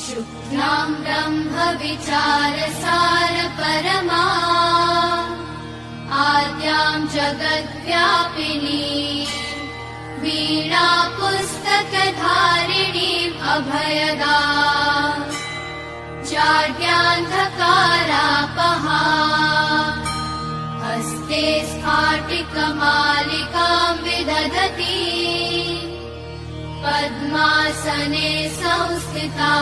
शुक्लां ब्रह्मविचारसार परमा आद्यां जगद्व्यापिनी वीणा पुस्तकधारिणीम् अभयदाम् जाड्यान्धकारापहा हस्ते स्फाटिकमालिकां विदधती पद्मासने संस्थिता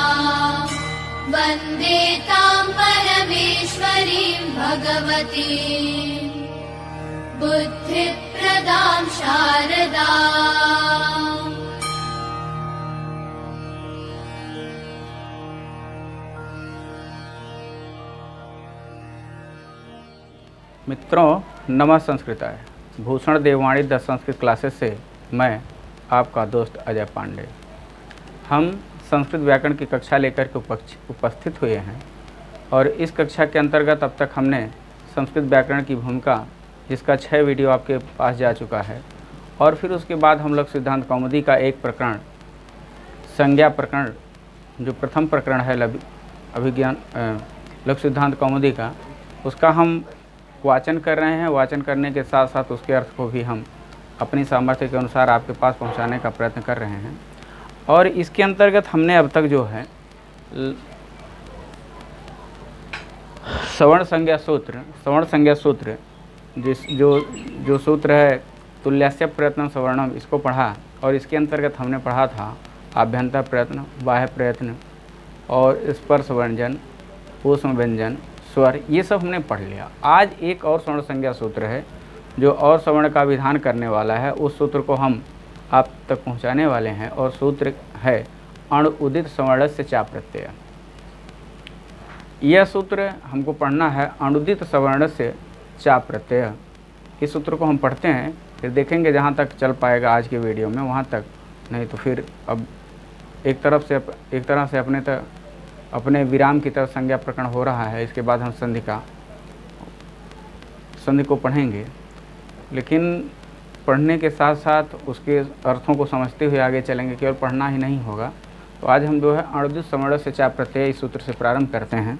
वन्दे तां परमेश्वरीं भगवतीं बुद्धिप्रदां शारदाम्। मित्रों, नमः संस्कृताय। भूषण देववाणी द संस्कृत क्लासेस से मैं आपका दोस्त अजय पांडे। हम संस्कृत व्याकरण की कक्षा लेकर के उपस्थित हुए हैं और इस कक्षा के अंतर्गत अब तक हमने संस्कृत व्याकरण की भूमिका, जिसका 6 वीडियो आपके पास जा चुका है, और फिर उसके बाद हम लोग सिद्धांत कौमुदी का एक प्रकरण, संज्ञा प्रकरण, जो प्रथम प्रकरण है अभिज्ञान लघु सिद्धांत कौमुदी का, उसका हम वाचन कर रहे हैं। वाचन करने के साथ साथ उसके अर्थ को भी हम अपनी सामर्थ्य के अनुसार आपके पास पहुंचाने का प्रयत्न कर रहे हैं। और इसके अंतर्गत हमने अब तक जो है सवर्ण संज्ञा सूत्र जो सूत्र है तुल्यस्य प्रयत्न सवर्णम, इसको पढ़ा। और इसके अंतर्गत हमने पढ़ा था आभ्यंतर प्रयत्न, बाह्य प्रयत्न और स्पर्श व्यंजन, ऊष्म व्यंजन, स्वर, ये सब हमने पढ़ लिया। आज एक और स्वर्ण संज्ञा सूत्र है जो और सवर्ण का विधान करने वाला है। उस सूत्र को हम आप तक पहुंचाने वाले हैं और सूत्र है अण उदित सवर्णस्य चा प्रत्यय। यह सूत्र हमको पढ़ना है, अणुदित सवर्णस्य चा प्रत्यय। इस सूत्र को हम पढ़ते हैं, फिर देखेंगे जहाँ तक चल पाएगा आज के वीडियो में, वहाँ तक, नहीं तो फिर अब एक तरह से अपने विराम की तरफ संज्ञा प्रकरण हो रहा है। इसके बाद हम संधि को पढ़ेंगे, लेकिन पढ़ने के साथ साथ उसके अर्थों को समझते हुए आगे चलेंगे, केवल पढ़ना ही नहीं होगा। तो आज हम जो है अणुदित सवर्णस्य चा प्रत्यय इस सूत्र से प्रारंभ करते हैं।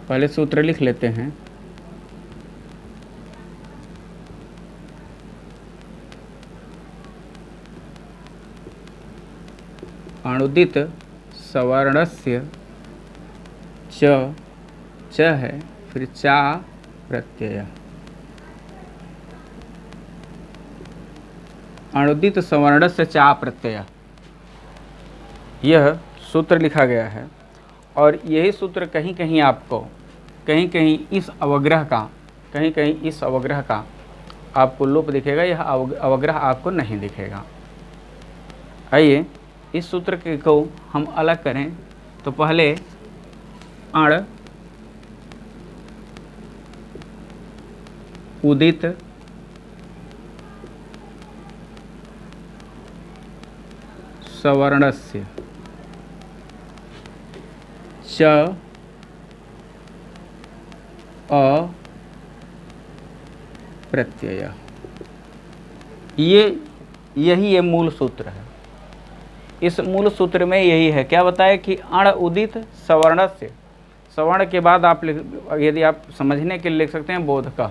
पहले सूत्र लिख लेते हैं। अणुदित सवर्णस्य च है, फिर चा प्रत्यय। अणुदित सवर्णस्य चा प्रत्यय, यह सूत्र लिखा गया है। और यही सूत्र कहीं कहीं इस अवग्रह का आपको लोप दिखेगा। यह अवग्रह आपको नहीं दिखेगा। आइए इस सूत्र को हम अलग करें। तो पहले अण उदित सवर्णस्य च प्रत्यय, यही मूल सूत्र है। इस मूल सूत्र में यही है, क्या बताया कि अण उदित सवर्णस्य, सवर्ण के बाद आप यदि आप समझने के लिए लिख सकते हैं बोध का,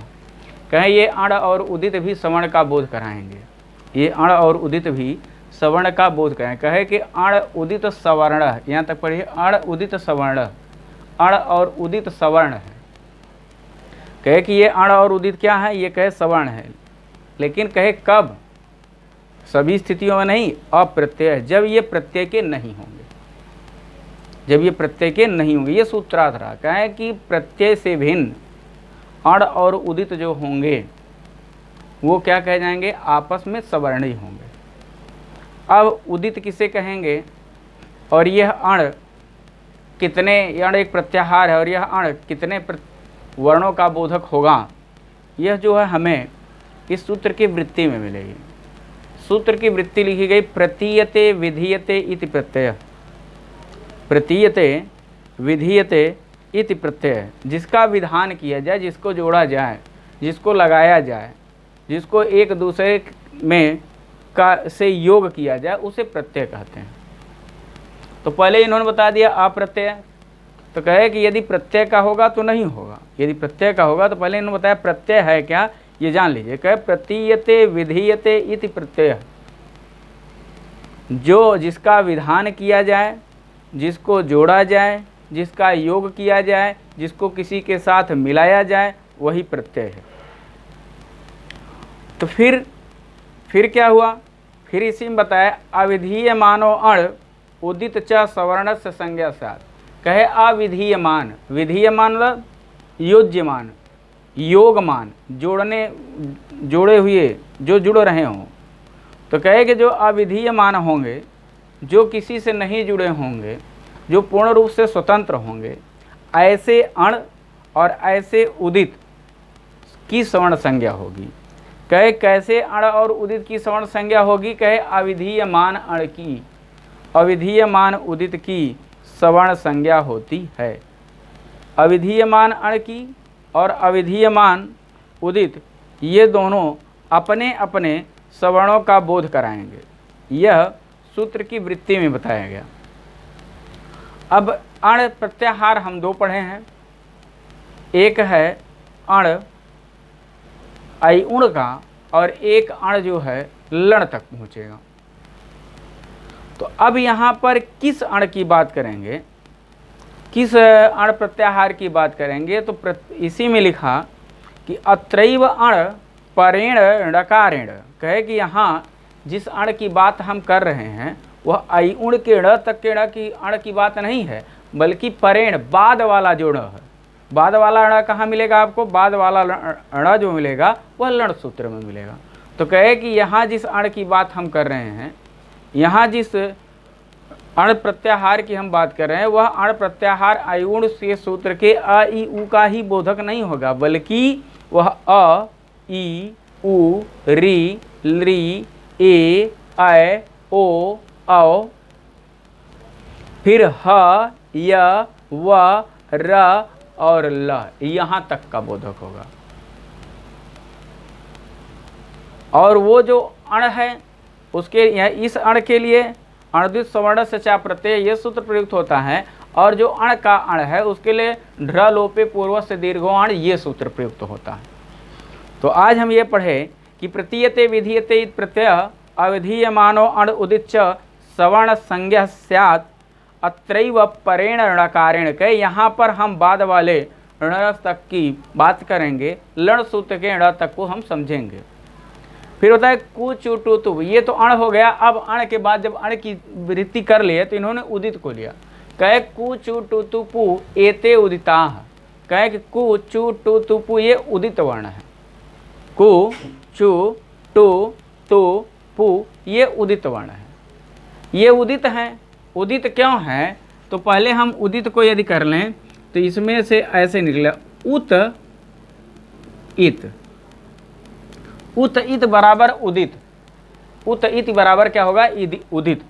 कहें ये अण और उदित भी सवर्ण का बोध कराएंगे। ये अण और उदित भी सवर्ण का बोध करें। कहे कि अण उदित सवर्ण, यहाँ तक पढ़िए, अण उदित सवर्ण, अण और उदित सवर्ण है। कहे कि ये अण और उदित क्या है, ये कहे सवर्ण है, लेकिन कहे कब, सभी स्थितियों में नहीं, अप्रत्यय, जब ये प्रत्यय के नहीं होंगे, जब ये प्रत्यय के नहीं होंगे। ये सूत्रार्थ रहा। कहे कि प्रत्यय से भिन्न अण और उदित जो होंगे वो क्या कहे जाएंगे, आपस में सवर्ण ही होंगे। अब उदित किसे कहेंगे, और यह अण कितने, अण एक प्रत्याहार है और यह अण कितने वर्णों का बोधक होगा, यह जो है हमें इस सूत्र की वृत्ति में मिलेगी। सूत्र की वृत्ति लिखी गई, प्रतीयते विधीयते इति प्रत्यय। प्रतीयते विधीयते इति प्रत्यय, जिसका विधान किया जाए, जिसको जोड़ा जाए, जिसको लगाया जाए, जिसको एक दूसरे में का से योग किया जाए, उसे प्रत्यय कहते हैं। तो पहले इन्होंने बता दिया अप्रत्यय, तो कहे कि यदि प्रत्यय का होगा तो नहीं होगा, यदि प्रत्यय का होगा तो पहले इन्होंने बताया प्रत्यय है क्या, ये जान लीजिए। कहे प्रतीयते विधीयते इति प्रत्यय, जो जिसका विधान किया जाए, जिसको जोड़ा जाए, जिसका योग किया जाए, जिसको किसी के साथ मिलाया जाए, वही प्रत्यय है। तो फिर क्या हुआ, फिर इसी में बताया अविधीयमानो अण उदित च सवर्ण से संज्ञा साथ। कहे अविधीयमान, विधीयमान मतलब योज्यमान, योगमान, जोड़े हुए, जो जुड़ रहे हों। तो कहे कि जो अविधीयमान होंगे, जो किसी से नहीं जुड़े होंगे, जो पूर्ण रूप से स्वतंत्र होंगे, ऐसे अण और ऐसे उदित की सवर्ण संज्ञा होगी। कहे कैसे अण और उदित की सवर्ण संज्ञा होगी, कहे अविधीयमान अण की, अविधीयमान उदित की सवर्ण संज्ञा होती है। अविधीयमान अण की और अविधीयमान उदित ये दोनों अपने अपने सवर्णों का बोध कराएंगे, यह सूत्र की वृत्ति में बताया गया। अब अण प्रत्याहार हम दो पढ़े हैं, एक है अण ऐउण का और एक अण जो है लण तक पहुँचेगा। तो अब यहाँ पर किस अण की बात करेंगे, किस अण प्रत्याहार की बात करेंगे, तो इसी में लिखा कि अत्रैव अण परेण णकारेण। कहे कि यहाँ जिस अण की बात हम कर रहे हैं वह ऐउण के ण तक के ण की अण की बात नहीं है, बल्कि परेण बाद वाला जो ण है। बाद वाला ण कहाँ मिलेगा आपको, बाद वाला ण जो मिलेगा वह लण सूत्र में मिलेगा। तो कहे कि यहाँ जिस अण की बात हम कर रहे हैं, यहाँ जिस अण प्रत्याहार की हम बात कर रहे हैं, वह अण प्रत्याहार ऐउण से सूत्र के अ ई उ का ही बोधक नहीं होगा, बल्कि वह अ ई उ री ली ए ऐ ओ औ फिर ह य व र और ल यहाँ तक का बोधक होगा। और वो जो अण है उसके इस अण के लिए अणद्वित सवर्ण से चा प्रत्यय ये सूत्र प्रयुक्त होता है, और जो अण का अण है उसके लिए ढ्र लोपे पूर्व से दीर्घो अण ये सूत्र प्रयुक्त होता है। तो आज हम ये पढ़े कि प्रतीयते विधीयते इत प्रत्यय अविधीयमानो अण उदित च सवर्ण संज्ञा स्यात् अत्रैव परेण णकारेण। के यहाँ पर हम बाद वाले ण तक की बात करेंगे, लण सूत्र के ण तक को हम समझेंगे। फिर होता है कु चु टु तु, ये तो अण हो गया। अब अण के बाद जब अण की वृत्ति कर लिए तो इन्होंने उदित को लिया। कहे कु चु टु तु पु एते उदिताः। कहे कि कु चु टु तु पु ये उदित वर्ण है, कु चु टु तु पु ये उदित वर्ण है, ये उदित हैं। उदित क्यों है, तो पहले हम उदित को यदि कर लें तो इसमें से ऐसे निकला उत इत, उत इत बराबर उदित, उत इत बराबर क्या होगा, उदित।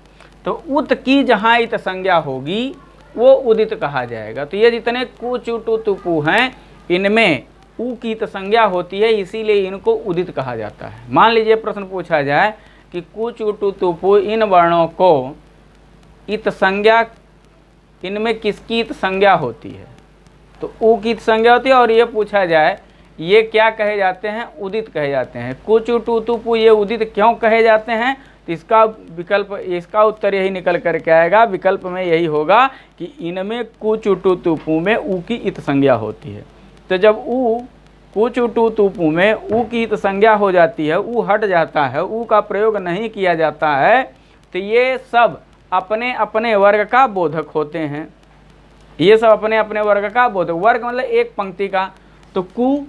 तो उत की जहाँ इत संज्ञा होगी वो उदित कहा जाएगा। तो ये जितने कु चु टु तु पु हैं इनमें उ की इत संज्ञा होती है, इसीलिए इनको उदित कहा जाता है। मान लीजिए प्रश्न पूछा जाए कि कु चु टु तु पु इन वर्णों को इत संज्ञा, इनमें किसकी इत संज्ञा होती है, तो उ की इत संज्ञा होती है। और ये पूछा जाए ये क्या कहे जाते हैं, उदित कहे जाते हैं। कु चु टु तु पु ये उदित क्यों कहे जाते हैं, तो इसका विकल्प, इसका उत्तर यही निकल करके आएगा। विकल्प में यही होगा कि इनमें कु चु टु तु पु में उ की इत संज्ञा होती है। तो जब उ कु चु टु तु पु में उ की इत संज्ञा हो जाती है, उ हट जाता है, उ का प्रयोग नहीं किया जाता है, तो ये सब अपने अपने वर्ग का बोधक होते हैं। ये सब अपने अपने वर्ग का बोधक, वर्ग मतलब एक पंक्ति का। तो कु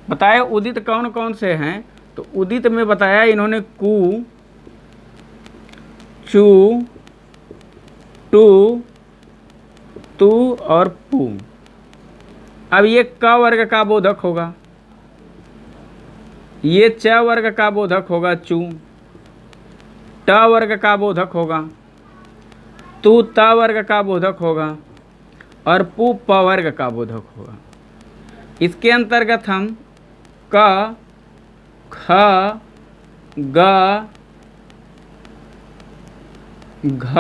बताया उदित कौन कौन से हैं, तो उदित में बताया इन्होंने कु चु टु तु और पु। अब ये क वर्ग का बोधक होगा, ये च वर्ग का बोधक होगा चु, ट वर्ग का बोधक होगा, तु त वर्ग का बोधक होगा और पु प वर्ग का बोधक होगा। इसके अंतर्गत हम क ख ग घ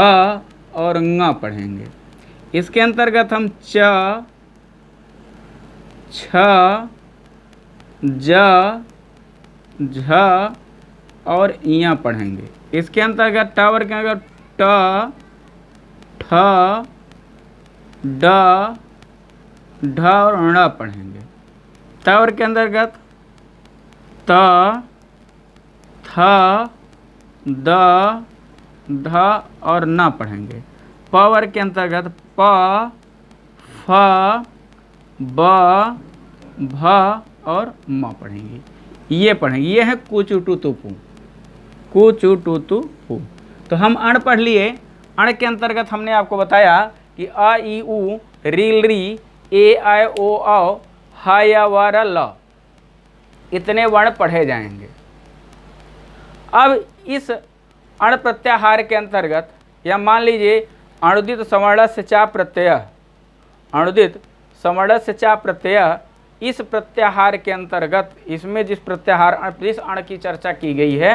और ङ पढ़ेंगे। इसके अंतर्गत हम च, छ, ज, झ और इया पढ़ेंगे। इसके अंतर्गत टावर के अंतर्गत ट, ठ, ड, ढ और ण पढ़ेंगे। टावर के अंतर्गत त, थ, द, ध और न पढ़ेंगे। पावर के अंतर्गत प, फ, ब, भ और म पढ़ेंगे। ये पढ़ेंगे। ये है कुचुटुतुपु, कुचुटुतुपु। तो हम अण पढ़ लिए। अण के अंतर्गत हमने आपको बताया कि अ, ई, उ, री, री, ए, आई, ओ, औ, ह, या, व, र, ल इतने वर्ण पढ़े जाएंगे। अब इस अण प्रत्याहार के अंतर्गत या मान लीजिए अणुदित सवर्ण से चा प्रत्यय, अणुदित सवर्ण से चा प्रत्यय, इस प्रत्याहार के अंतर्गत इसमें जिस प्रत्याहार जिस अण की चर्चा की गई है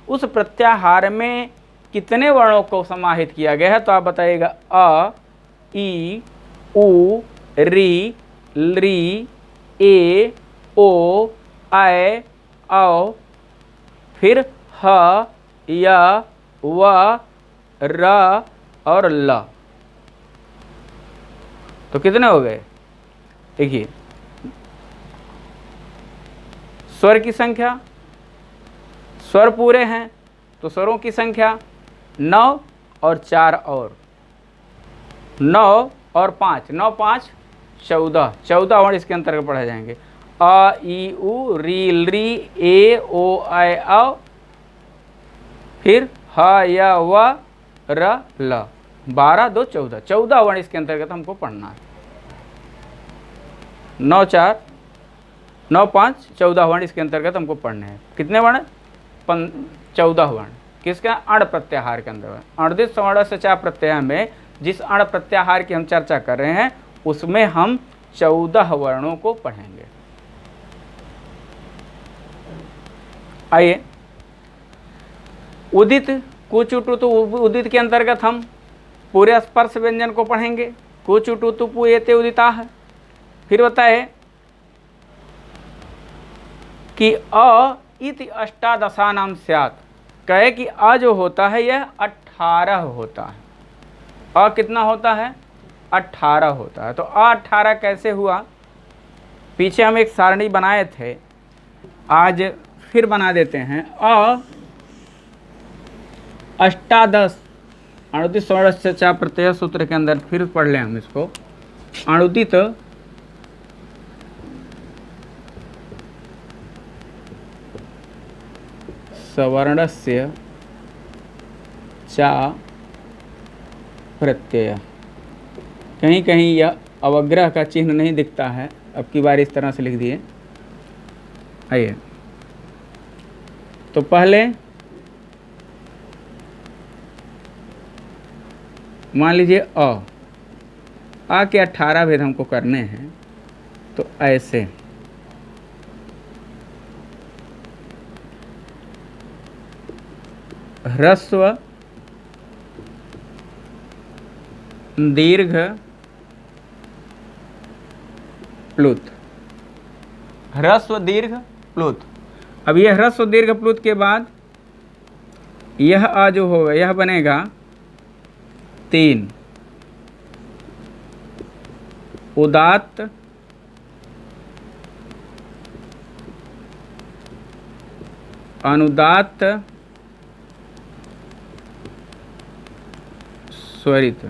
उस प्रत्याहार में कितने वर्णों को समाहित किया गया है? तो आप बताइएगा। अ, ई, उ, री, ली, ए, ओ, ऐ, औ, फिर ह, य, व, र और ल। तो कितने हो गए? देखिए, स्वर की संख्या, स्वर पूरे हैं तो स्वरों की संख्या 9 और 4 और 9 और 5, 9, 5, 14, 14 वर्ण इसके अंतर्गत पढ़े जाएंगे। अ, ई, उ, री, ली, ए, ओ, ऐ, औ, फिर ह, य, व, र, ल। 12, 2, 14, 14 वर्ण इसके अंतर्गत हमको पढ़ना है। 9, 4, 9, 5, 14 वर्ण इसके अंतर्गत हमको पढ़ने हैं। कितने वर्ण? 14 वर्ण। किसका? अण प्रत्याहार के अंतर्गत। अणुदित सवर्ण से चा प्रत्यय में जिस अण प्रत्याहार की हम चर्चा कर रहे हैं उसमें हम 14 वर्णों को पढ़ेंगे। आइए, उदित, कुचुटुतु उदित के अंतर्गत हम पूरे स्पर्श व्यंजन को पढ़ेंगे। कुचुटुतुपु एते उदिताः। फिर बताए कि अ इति अष्टादशानां स्यात्। कहे कि अ जो होता है यह 18 होता है। अ कितना होता है? 18 होता है। तो अ 18 कैसे हुआ? पीछे हम एक सारणी बनाए थे, आज फिर बना देते हैं। अ अष्टादश अणुदित सवर्ण से चा प्रत्यय सूत्र के अंदर फिर पढ़ लें हम इसको। अणुदित सवर्णस्य चा प्रत्यय। कहीं कहीं यह अवग्रह का चिन्ह नहीं दिखता है, अब की बार इस तरह से लिख दिए। आइए, तो पहले मान लीजिए अ के 18 भेद हमको करने हैं। तो ऐसे ह्रस्व, दीर्घ, प्लुत। ह्रस्व, दीर्घ, प्लुत। अब यह ह्रस्व, दीर्घ, प्लुत के बाद यह आ जो होगा यह बनेगा 3। उदात्त, अनुदात्त, स्वरित।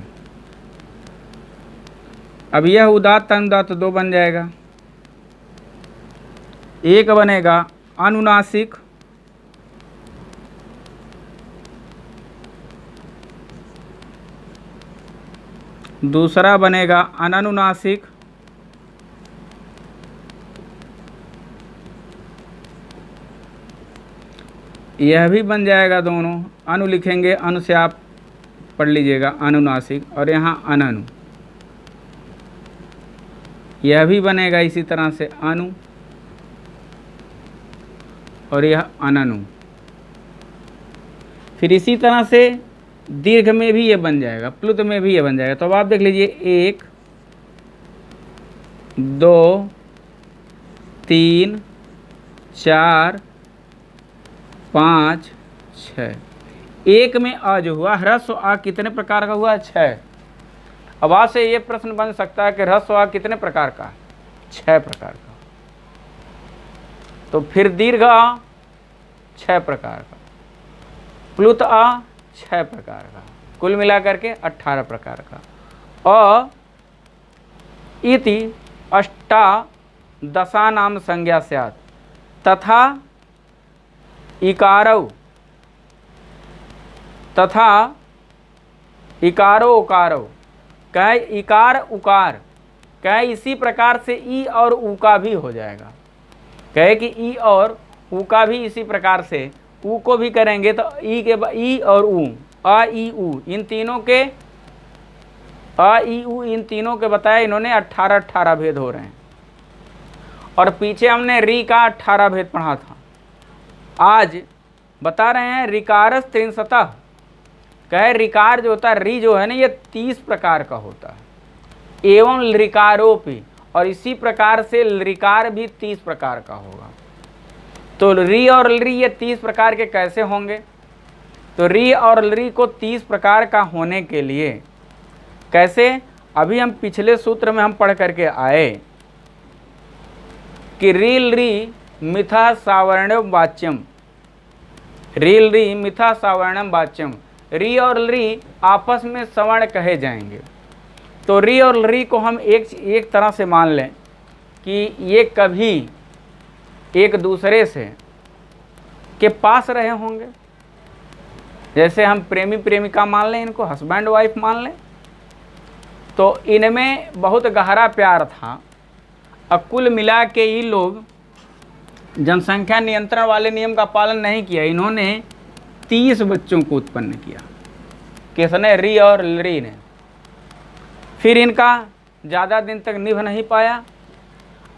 अब यह उदात्त अनुदात्त 2 बन जाएगा। एक बनेगा अनुनासिक, दूसरा बनेगा अननुनासिक, यह भी बन जाएगा दोनों। अनु लिखेंगे, अनु से आप पढ़ लीजिएगा अनुनासिक, और यहाँ अननु। यह भी बनेगा इसी तरह से अनु, और यह अननु। फिर इसी तरह से दीर्घ में भी ये बन जाएगा, प्लुत में भी ये बन जाएगा। तो अब आप देख लीजिए 1 2 3 4 5 6। एक में अ जो हुआ, ह्रस्व आ कितने प्रकार का हुआ? 6। अब आज से ये प्रश्न बन सकता है कि ह्रस्व आ कितने प्रकार का? 6 प्रकार का। तो फिर दीर्घ आ 6 प्रकार का, प्लुत आ 6 प्रकार का, कुल मिलाकर के 18 प्रकार का। अ इति अष्टादशानां संज्ञा स्यात् तथा इकारो उकारो, कहे इकार उकार, कहे इसी प्रकार से ई और ऊ का भी हो जाएगा। कहे कि ई और ऊ का भी इसी प्रकार से, ऊ को भी करेंगे तो ई और ऊ, अ ई ऊ, इन तीनों के अ ई ऊ इन तीनों के बताया इन्होंने 18 भेद हो रहे हैं। और पीछे हमने री का 18 भेद पढ़ा था। आज बता रहे हैं रिकारस त्रिंशतः, कहे रिकार जो होता है, री जो है ना, ये 30 प्रकार का होता है। एवं रिकारोपी, और इसी प्रकार से रिकार भी 30 प्रकार का होगा। तो री और री ये 30 प्रकार के कैसे होंगे? तो री और री को 30 प्रकार का होने के लिए कैसे? अभी हम पिछले सूत्र में हम पढ़ करके आए कि रील री मिथा सावर्णम वाच्यम, रील री मिथा सावर्णम वाच्यम, री और री आपस में सवर्ण कहे जाएंगे। तो री और री को हम एक तरह से मान लें कि ये कभी एक दूसरे से के पास रहे होंगे। जैसे हम प्रेमी प्रेमिका मान लें, इनको हस्बैंड वाइफ मान लें, तो इनमें बहुत गहरा प्यार था। अब कुल मिला के ये लोग जनसंख्या नियंत्रण वाले नियम का पालन नहीं किया, इन्होंने 30 बच्चों को उत्पन्न किया। किसने? री और री ने। फिर इनका ज़्यादा दिन तक निभ नहीं पाया,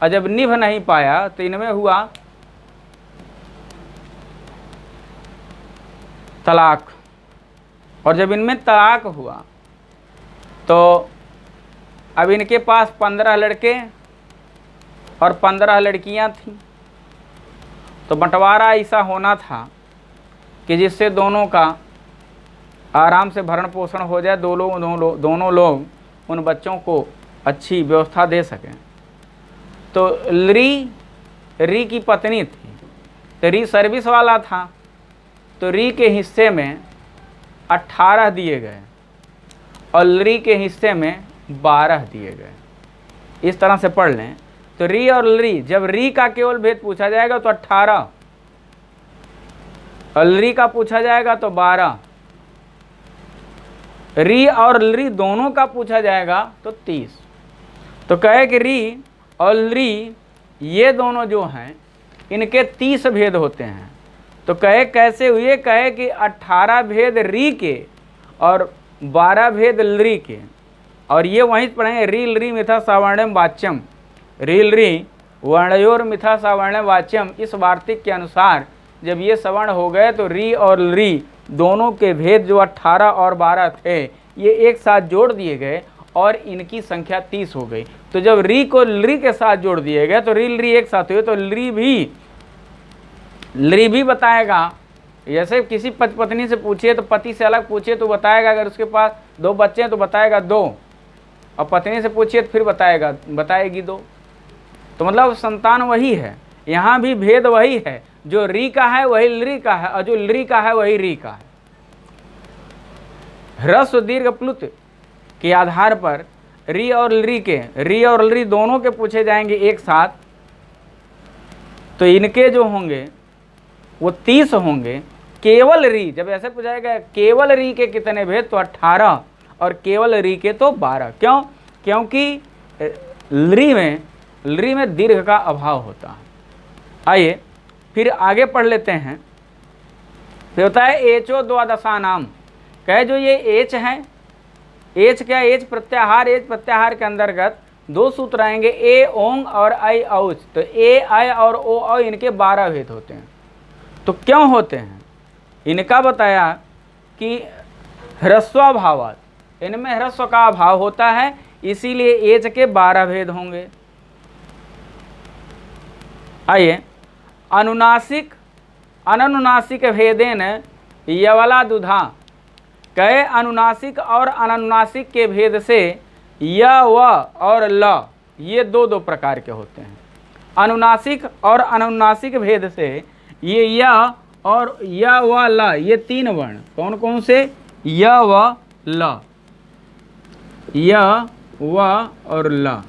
और जब निभ नहीं पाया तो इनमें हुआ तलाक। और जब इनमें तलाक हुआ तो अब इनके पास 15 लड़के और 15 लड़कियां थीं। तो बंटवारा ऐसा होना था कि जिससे दोनों का आराम से भरण पोषण हो जाए, दोनों लोग उन बच्चों को अच्छी व्यवस्था दे सकें। तो री की पत्नी थी, तो री सर्विस वाला था, तो री के हिस्से में 18 दिए गए और री के हिस्से में 12 दिए गए। इस तरह से पढ़ लें। तो री और री, जब री का केवल भेद पूछा जाएगा तो 18, और री का पूछा जाएगा तो 12, री और री दोनों का पूछा जाएगा तो 30। तो कहे कि री और री ये दोनों जो हैं इनके 30 भेद होते हैं। तो कहे कैसे हुए? कहे कि 18 भेद री के और 12 भेद री के। और ये वहीं पढ़ेंगे, रील री मिथा सावर्णम वाच्यम, रील री वर्णयोर मिथा सावर्णम वाच्यम। इस वार्तिक के अनुसार जब ये सवर्ण हो गए तो री और री दोनों के भेद जो 18 और 12 थे ये एक साथ जोड़ दिए गए और इनकी संख्या 30 हो गई। तो जब री को री के साथ जोड़ दिए गए तो रील री एक साथ हुए, तो री भी बताएगा। जैसे किसी पत्नी से पूछिए तो पति से अलग पूछिए तो बताएगा, अगर उसके पास 2 बच्चे हैं तो बताएगा 2, और पत्नी से पूछिए तो फिर बताएगी 2। तो मतलब संतान वही है। यहाँ भी भेद वही है, जो री का है वही री का है, और जो री का है वही री का है। ह्रस्व दीर्घ प्लुत के आधार पर री और री दोनों के पूछे जाएंगे एक साथ। तो इनके जो होंगे वो 30 होंगे। केवल री, जब ऐसे पूछाएगा केवल री के कितने भेद, तो 18, और केवल री के तो 12। क्यों? क्योंकि री में दीर्घ का अभाव होता है। आइए फिर आगे पढ़ लेते हैं। फिर होता है एचो द्वादशानाम, कहे जो ये एच है, एच क्या? एच प्रत्याहार। एच प्रत्याहार के अंतर्गत 2 सूत्र आएंगे, ए ओंग और आई औच। तो ए आई और ओ औ इनके 12 भेद होते हैं। तो क्यों होते हैं? इनका बताया कि ह्रस्वाभावात्, इनमें ह्रस्व का अभाव होता है, इसीलिए एच के 12 भेद होंगे। आइए, अनुनासिक अननुनासिक भेदेन यवला दुधा, कहे अनुनासिक और अननुनासिक के भेद से य व और ल ये दो प्रकार के होते हैं। अनुनासिक और अननुनासिक भेद से ये य और य व ल ये 3 वर्ण कौन कौन से, य व ल, य व और ल,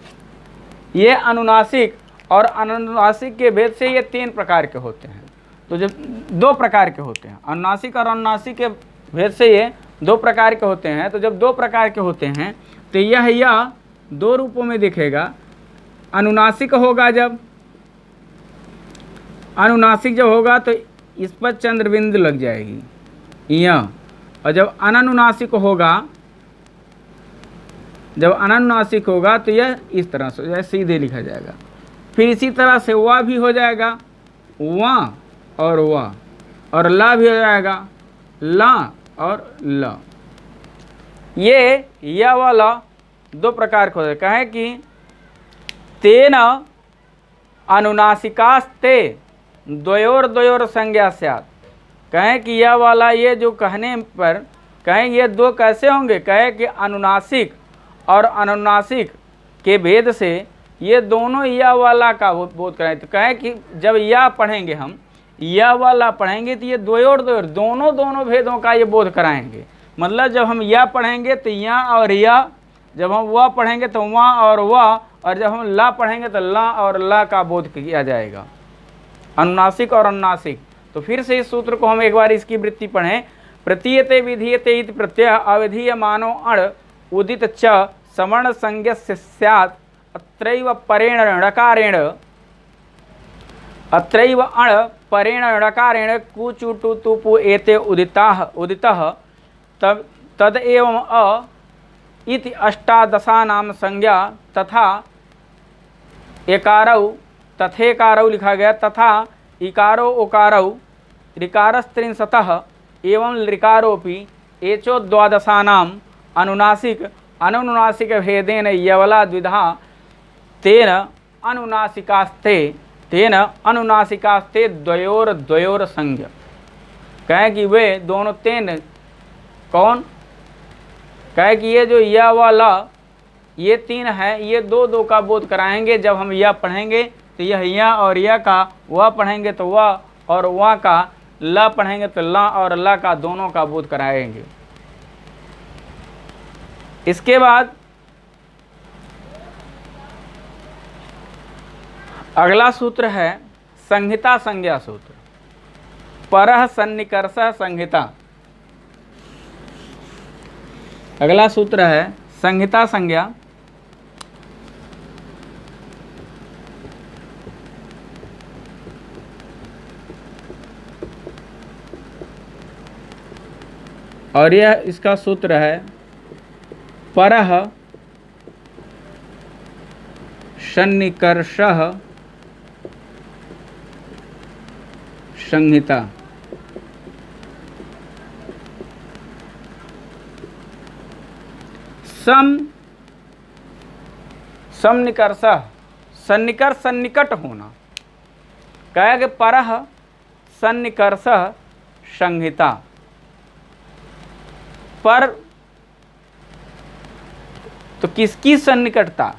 ये अनुनासिक और अननुनासिक के भेद से ये 3 प्रकार के होते हैं। तो जब 2 प्रकार के होते हैं, अनुनासिक और अनुनासिक के भेद से ये 2 प्रकार के होते हैं। तो जब 2 प्रकार के होते हैं तो यह 2 रूपों में दिखेगा। अनुनासिक होगा, जब अनुनासिक जब होगा तो इस पर चंद्र बिंदु लग जाएगी यह, और जब अननुनासिक होगा, जब अननुनासिक होगा तो यह इस तरह से यह सीधे लिखा जाएगा। फिर इसी तरह से वा भी हो जाएगा, वा और वा, और ला भी हो जाएगा, ला और ल। ये या वाला 2 प्रकार के होते हैं। कहें कि तेन अनुनासिकास्ते द्वयोर संज्ञा स्यात्, कहें कि यह वाला ये जो कहने पर कहें ये 2 कैसे होंगे, कहें कि अनुनासिक और अननुनासिक के भेद से ये दोनों यह वाला का बोध कराएं। तो कहें कि जब यह पढ़ेंगे, हम यह वाला पढ़ेंगे तो ये द्वयोर दोनों भेदों का ये बोध कराएंगे। मतलब जब हम यह पढ़ेंगे तो यह और यह, जब हम वह पढ़ेंगे तो वह और वह, और जब हम ला पढ़ेंगे तो ला और ला का बोध किया जाएगा, अनुनासिक और अनुनासिक। तो फिर से इस सूत्र को हम एक बार इसकी वृत्ति पढ़ें। प्रतीयते विधीयते इति प्रत्यय अविधीयमानो अण उदित च सवर्ण संज्ञस्य स्यात् अत्रैव परेण णकारेण, अत्रैव अण परेण णकारेण कुचु टु तुपु एते उदितः तब तद एवं अ इति अष्टादशानां संज्ञा तथा एकारौ तथेकारौ लिखा गया, तथा इकारो उकारौ ऋकारस्त्रिंशतः एवं ऋकारोपि एचो द्वादशानां अनुनासिक अननुनासिक भेदेन यवला द्विधा तेन अनुनासिकास्ते द्वयोर संज्ञ, कहें कि वे दोनों 3 कौन, कहे कि ये जो या व ला ये 3 है, ये 2 का बोध कराएंगे। जब हम यह पढ़ेंगे तो यह या और यह का, वह पढ़ेंगे तो वह और वह का, ला पढ़ेंगे तो ला और ला का, दोनों का बोध कराएंगे। इसके बाद अगला सूत्र है संहिता संज्ञा सूत्र, परः सन्निकर्षः संहिता। अगला सूत्र है संहिता संज्ञा। और यह इसका सूत्र है परः सन्निकर्षः संहिता। समनिकर्ष, सन्निकर्ष सन्निकट होना, कहा कि परः सन्निकर्ष संहिता। पर तो किसकी सन्निकटता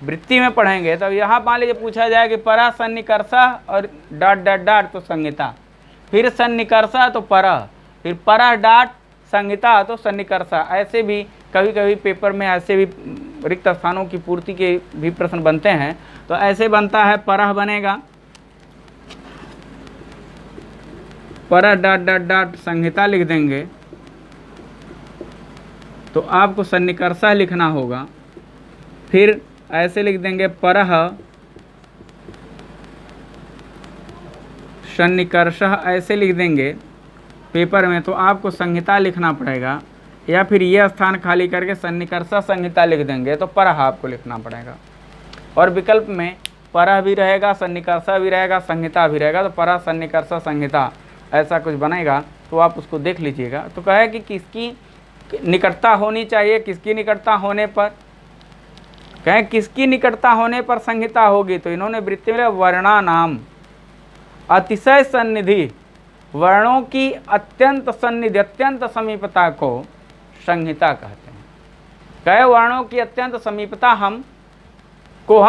वृत्ति में पढ़ेंगे, तब यहाँ मान लीजिए पूछा जाए कि परः सन्निकर्ष और डॉट तो संहिता, फिर सन्निकर्ष तो परः, फिर परः डॉट संहिता तो सन्निकर्ष। ऐसे भी कभी कभी पेपर में ऐसे भी रिक्त स्थानों की पूर्ति के भी प्रश्न बनते हैं। तो ऐसे बनता है, परः बनेगा परः डॉट संहिता लिख देंगे, तो आपको सन्निकर्ष लिखना होगा। फिर ऐसे लिख देंगे परः सन्निकर्ष, ऐसे लिख देंगे पेपर में, तो आपको संहिता लिखना पड़ेगा। या फिर यह स्थान खाली करके सन्निकर्ष संहिता लिख देंगे, तो परः आपको लिखना पड़ेगा। और विकल्प में परः भी रहेगा, सन्निकर्ष भी रहेगा, संहिता भी रहेगा। तो परः सन्निकर्ष संहिता ऐसा कुछ बनेगा, तो आप उसको देख लीजिएगा। तो कहे कि किसकी निकटता होनी चाहिए, किसकी निकटता होने पर? कहें किसकी निकटता होने पर संहिता होगी, तो इन्होंने वृत्ति में वर्णा नाम अतिशय सन्निधि, वर्णों की अत्यंत सन्निधि, अत्यंत समीपता को संहिता कहते हैं। कहे वर्णों की अत्यंत समीपता हम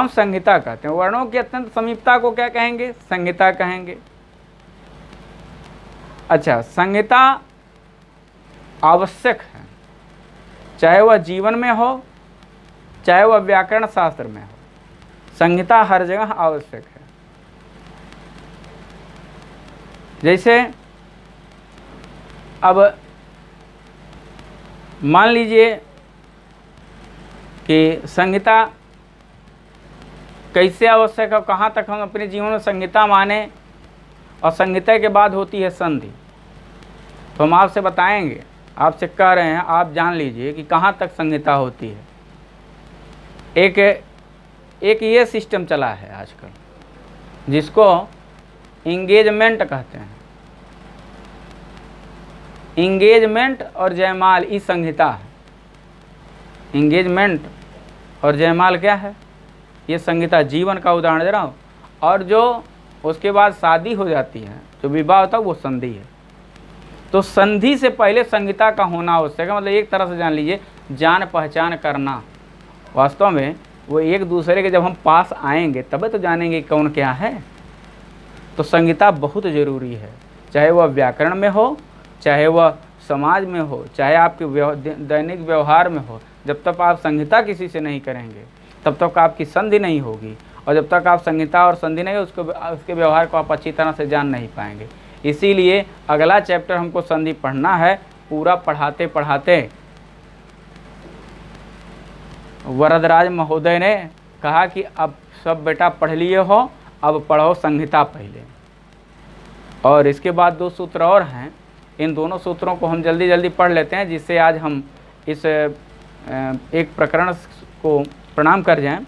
संहिता कहते हैं। वर्णों की अत्यंत समीपता को क्या कहेंगे? संहिता कहेंगे। अच्छा, संहिता आवश्यक है, चाहे वह जीवन में हो, चाहे वह व्याकरण शास्त्र में हो, संहिता हर जगह आवश्यक है। जैसे अब मान लीजिए कि संहिता कैसे आवश्यक है, कहाँ तक हम अपने जीवन में संहिता माने, और संहिता के बाद होती है संधि। तो हम आपसे बताएंगे, आपसे कह रहे हैं, आप जान लीजिए कि कहाँ तक संहिता होती है। एक ये सिस्टम चला है आजकल, जिसको इंगेजमेंट कहते हैं। इंगेजमेंट और जयमाल ई संहिता है। इंगेजमेंट और जयमाल क्या है? ये संहिता, जीवन का उदाहरण दे रहा हूँ। और जो उसके बाद शादी हो जाती है, जो विवाह होता है, वो संधि है। तो संधि से पहले संहिता का होना आवश्यक है। मतलब एक तरह से जान लीजिए, जान पहचान करना। वास्तव में वो एक दूसरे के जब हम पास आएंगे तब तो जानेंगे कौन क्या है। तो संहिता बहुत ज़रूरी है, चाहे वह व्याकरण में हो, चाहे वह समाज में हो, चाहे आपके दैनिक व्यवहार में हो। जब तक आप संहिता किसी से नहीं करेंगे तब तक आपकी संधि नहीं होगी, और जब तक आप संहिता और संधि नहीं, उसके व्यवहार को आप अच्छी तरह से जान नहीं पाएंगे। इसीलिए अगला चैप्टर हमको संधि पढ़ना है। पूरा पढ़ाते पढ़ाते वरदराज महोदय ने कहा कि अब सब बेटा पढ़ लिए हो, अब पढ़ो संहिता पहले। और इसके बाद 2 सूत्र और हैं, इन दोनों सूत्रों को हम जल्दी जल्दी पढ़ लेते हैं, जिससे आज हम इस एक प्रकरण को प्रणाम कर जाएं।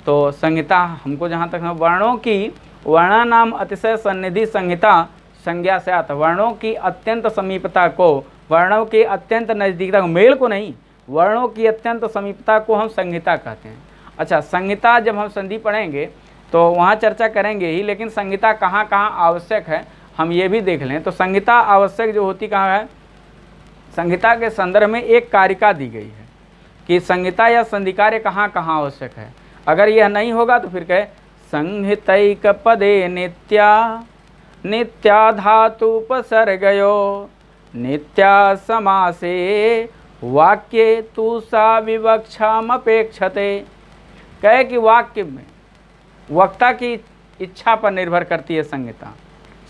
तो संहिता हमको जहाँ तक है, वर्णों की वर्णा नाम अतिशय सन्निधि संहिता संज्ञा से आता। वर्णों की अत्यंत समीपता को, वर्णों की अत्यंत नज़दीकता को, मेल को नहीं, वर्णों की अत्यंत समीपता को हम संहिता कहते हैं। अच्छा, संहिता जब हम संधि पढ़ेंगे तो वहाँ चर्चा करेंगे ही, लेकिन संहिता कहाँ कहाँ आवश्यक है हम ये भी देख लें। तो संहिता आवश्यक जो होती कहाँ है? संहिता के संदर्भ में एक कारिका दी गई है कि संहिता या संधि कार्य कहाँ कहाँ आवश्यक है। अगर यह नहीं होगा तो फिर कहे संहितैक पदे नित्या धातुपसर्गयो नित्या समासे वाक्ये तु सा विवक्षामपेक्षते। कहे कि वाक्य में वक्ता की इच्छा पर निर्भर करती है संहिता।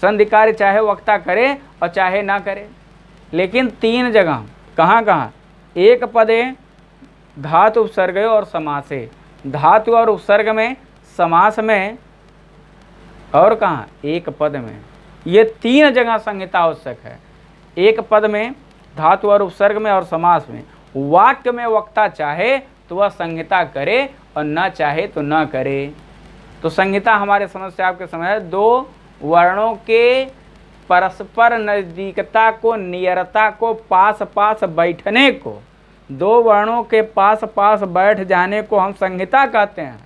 संधि कार्य चाहे वक्ता करे और चाहे ना करे, लेकिन 3 जगह कहाँ कहाँ? एक पदे धातु उपसर्ग और समासे, धातु और उपसर्ग में, समास में, और कहाँ? एक पद में। ये 3 जगह संहिता आवश्यक है। एक पद में, धातु और उपसर्ग में, और समास में। वाक्य में वक्ता चाहे तो वह संहिता करे और न चाहे तो न करे। तो संहिता हमारे समझ से आपके समझ 2 वर्णों के परस्पर नज़दीकता को, नियरता को, पास पास बैठने को, 2 वर्णों के पास पास बैठ जाने को हम संहिता कहते हैं।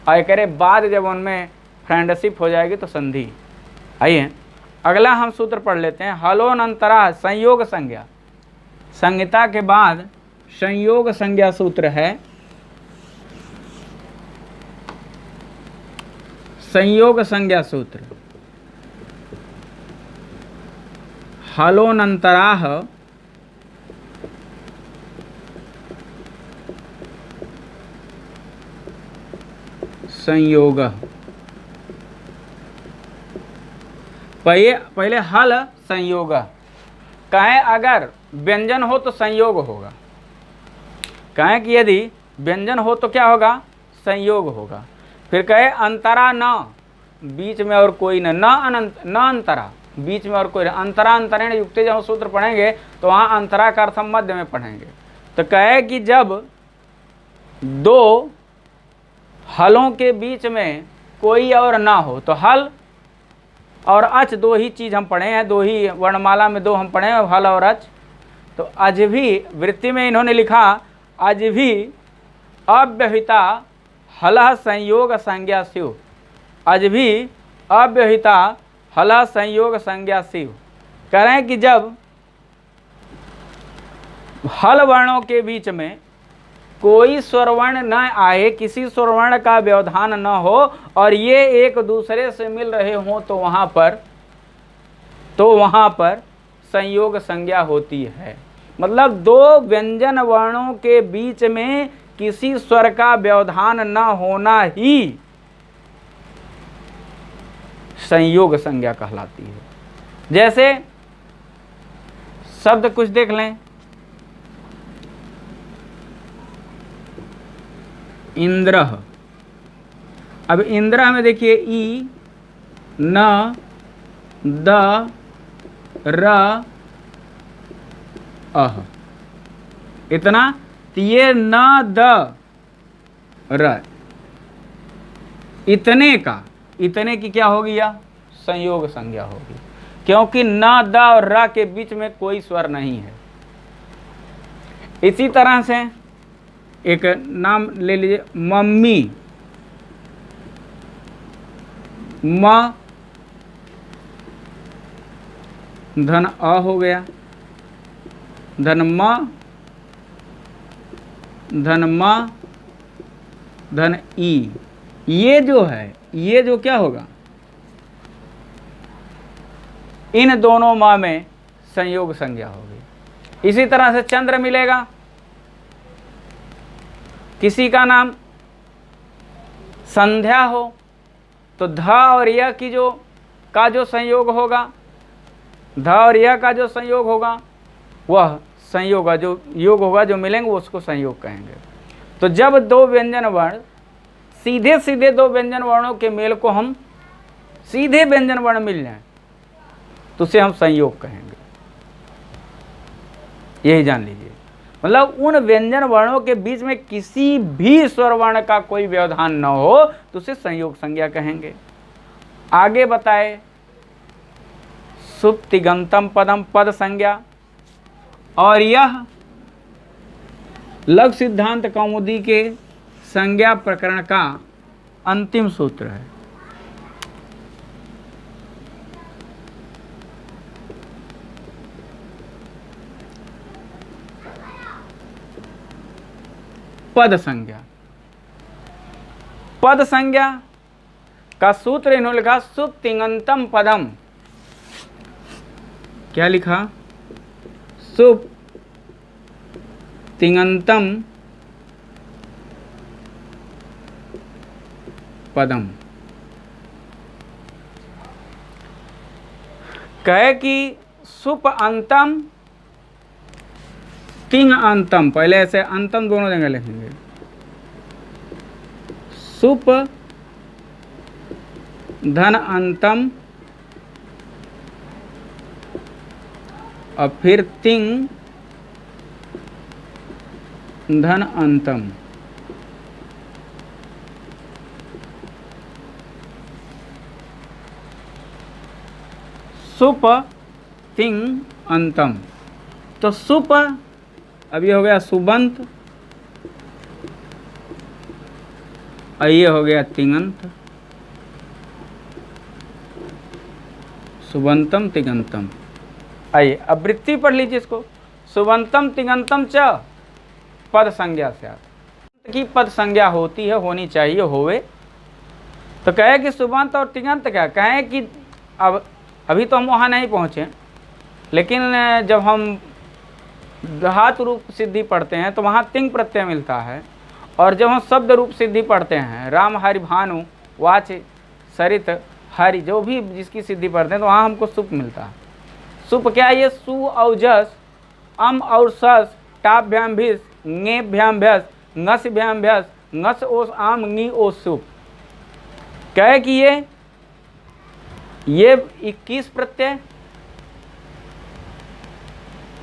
और एक बाद जब उनमें फ्रेंडशिप हो जाएगी तो संधि। आइए अगला हम सूत्र पढ़ लेते हैं। हलोनंतरा संयोग संज्ञा। संहिता के बाद संयोग संज्ञा सूत्र है। संयोग संज्ञा सूत्र हलोनंतराः संयोग। पहले हल संयोग। कहें अगर व्यंजन हो तो संयोग होगा। कहें कि यदि व्यंजन हो तो क्या होगा? संयोग होगा। फिर कहे अंतरा न, बीच में और कोई न अंतरा, बीच में और कोई न। अंतरा अंतरेण युक्ते जब सूत्र पढ़ेंगे तो वहाँ अंतरा का अर्थ हम मध्य में पढ़ेंगे। तो कहे कि जब 2 हलों के बीच में कोई और ना हो, तो हल और अच 2 ही चीज़ हम पढ़े हैं, 2 ही वर्णमाला में 2 हम पढ़े हैं, हल और अच। तो अजभी वृत्ति में इन्होंने लिखा अजभी अव्यहिता हलह संयोग संज्ञा शिव। अजभी अव्यहिता हलह संयोग संज्ञा शिव। कह रहे हैं कि जब हल वर्णों के बीच में कोई स्वरवर्ण न आए, किसी स्वरवर्ण का व्यवधान न हो और ये एक दूसरे से मिल रहे हों तो वहाँ पर संयोग संज्ञा होती है। मतलब दो व्यंजन वर्णों के बीच में किसी स्वर का व्यवधान न होना ही संयोग संज्ञा कहलाती है। जैसे शब्द कुछ देख लें, इंद्रः। अब इंद्रः में देखिए ई न द र अह, इतना, तो ये न द र, इतने की क्या होगी? या संयोग संज्ञा होगी, क्योंकि न द और र के बीच में कोई स्वर नहीं है। इसी तरह से एक नाम ले लीजिए, मम्मी, म धन अ हो गया, धन म धन ई। ये जो क्या होगा, इन दोनों माँ में संयोग संज्ञा होगी। इसी तरह से चंद्र मिलेगा, किसी का नाम संध्या हो तो ध और य की का जो संयोग होगा, ध और य का जो संयोग होगा वह संयोग, जो योग होगा, जो मिलेंगे उसको संयोग कहेंगे। तो जब दो व्यंजन वर्ण सीधे सीधे दो व्यंजन वर्णों के मेल को हम सीधे व्यंजन वर्ण मिल जाए तो उसे हम संयोग कहेंगे। यही जान लीजिए, मतलब उन व्यंजन वर्णों के बीच में किसी भी स्वर वर्ण का कोई व्यवधान न हो तो उसे संयोग संज्ञा कहेंगे। आगे बताए, सुप तिगंतम पदम पद संज्ञा, और यह लघु सिद्धांत कौमुदी के संज्ञा प्रकरण का अंतिम सूत्र है। पद संज्ञा, पद संज्ञा का सूत्र इन्होंने लिखा सुप तिङन्तम पदम। क्या लिखा? सुप तिङन्तम पदम। कहे कि सुप अंतम तिंग अंतम, पहले ऐसे अंतम दोनों जगह लिखेंगे, सुप धन अंतम और फिर तिंग धन अंतम। सुप तिंग अंतम, तो सुप अब ये हो गया सुबंत और ये हो गया तिङंत, सुबंतम तिङंतम। आइए अब वृत्ति पढ़ लीजिए इसको, सुबंतम तिङंतम च पद संज्ञा से की पद संज्ञा होती है, होनी चाहिए, होवे। तो कहे कि सुबंत और तिङंत क्या, कहें कि अब अभी तो हम वहाँ नहीं पहुँचे, लेकिन जब हम धातु रूप सिद्धि पढ़ते हैं तो वहाँ तिंग प्रत्यय मिलता है, और जब हम शब्द रूप सिद्धि पढ़ते हैं, राम हरि भानु वाच सरित हरि, जो भी जिसकी सिद्धि पढ़ते हैं तो वहाँ हमको सुप मिलता है। सुप क्या है? ये सु और जस, अम और सस, टाभ्याम भिस, ङेभ्याम भ्यस, ङसभ्याम भ्यस, ङस ओस आम ङी ओस सुप। कहे कि ये 21 प्रत्यय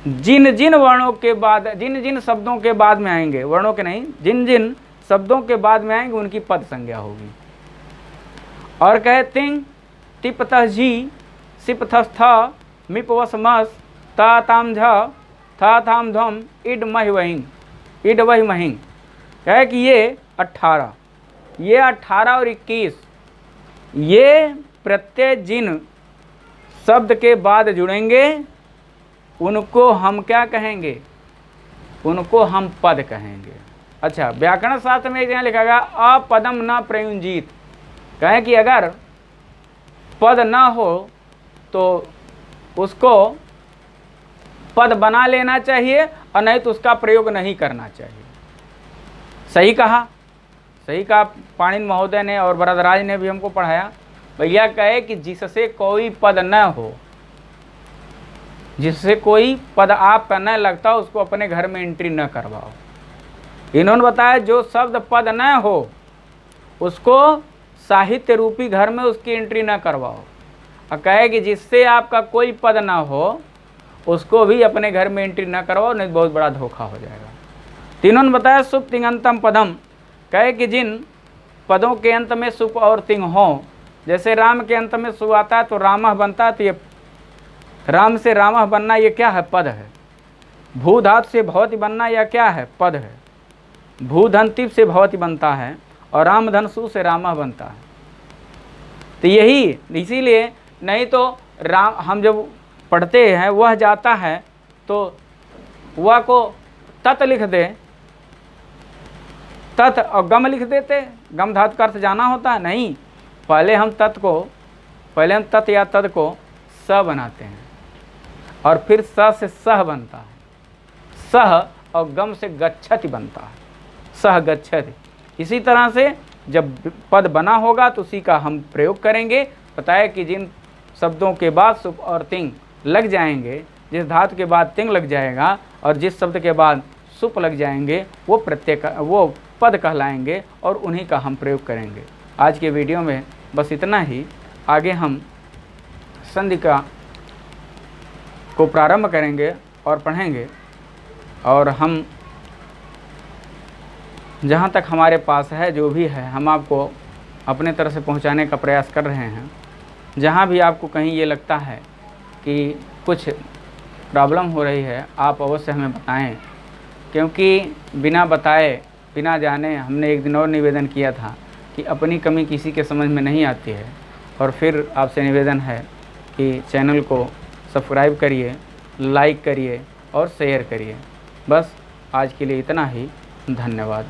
जिन जिन वर्णों के बाद, जिन जिन शब्दों के बाद में आएंगे, वर्णों के नहीं, जिन जिन शब्दों के बाद में आएंगे उनकी पद संज्ञा होगी। और कहे तिंग तिपतः जी सिपथस्थ मिपवस मस ताम झ था थाम धम इड मह वहिंग, इड वही महिंग। कहे कि ये 18, ये 18 और 21 ये प्रत्यय जिन शब्द के बाद जुड़ेंगे उनको हम क्या कहेंगे, उनको हम पद कहेंगे। अच्छा, व्याकरण शास्त्र में एक जगह लिखा गया अपदम न प्रयुंजीत। कहें कि अगर पद ना हो तो उसको पद बना लेना चाहिए और नहीं तो उसका प्रयोग नहीं करना चाहिए। सही कहा, सही कहा पाणिनि महोदय ने और वरदराज ने भी हमको पढ़ाया। भैया कहे कि जिससे कोई पद न हो, जिससे कोई पद आपका न लगता उसको अपने घर में एंट्री न करवाओ। इन्होंने बताया जो शब्द पद न हो उसको साहित्य रूपी घर में उसकी एंट्री न करवाओ, और कहे कि जिससे आपका कोई पद ना हो उसको भी अपने घर में एंट्री न करवाओ, नहीं बहुत बड़ा धोखा हो जाएगा। तीनों ने बताया सुप तिंगंतम पदम। कहे कि जिन पदों के अंत में सुप और तिंग हो, जैसे राम के अंत में सु आता है तो रामह बनता है, तो ये राम से रामह बनना ये क्या है, पद है। भू धातु से भवति बनना यह क्या है, पद है। भू धन तिप से भवति बनता है और राम धन सु से रामह बनता है। तो यही इसीलिए, नहीं तो राम हम जब पढ़ते हैं वह जाता है तो वह को तत् लिख दे, तत् और गम लिख देते, गम धातु का अर्थ जाना होता है। नहीं, पहले हम तत् या तद को स बनाते हैं और फिर स से सह बनता है, सह और गम से गच्छति बनता है, सह गच्छति। इसी तरह से जब पद बना होगा तो उसी का हम प्रयोग करेंगे। बताया कि जिन शब्दों के बाद सुप और तिंग लग जाएंगे, जिस धातु के बाद तिंग लग जाएगा और जिस शब्द के बाद सुप लग जाएंगे वो प्रत्यय वो पद कहलाएंगे और उन्हीं का हम प्रयोग करेंगे। आज के वीडियो में बस इतना ही। आगे हम संधि को प्रारंभ करेंगे और पढ़ेंगे, और हम जहाँ तक हमारे पास है जो भी है हम आपको अपने तरह से पहुँचाने का प्रयास कर रहे हैं। जहाँ भी आपको कहीं ये लगता है कि कुछ प्रॉब्लम हो रही है आप अवश्य हमें बताएं, क्योंकि बिना बताए बिना जाने हमने एक दिन और निवेदन किया था कि अपनी कमी किसी के समझ में नहीं आती है। और फिर आपसे निवेदन है कि चैनल को सब्सक्राइब करिए, लाइक करिए और शेयर करिए। बस आज के लिए इतना ही। धन्यवाद।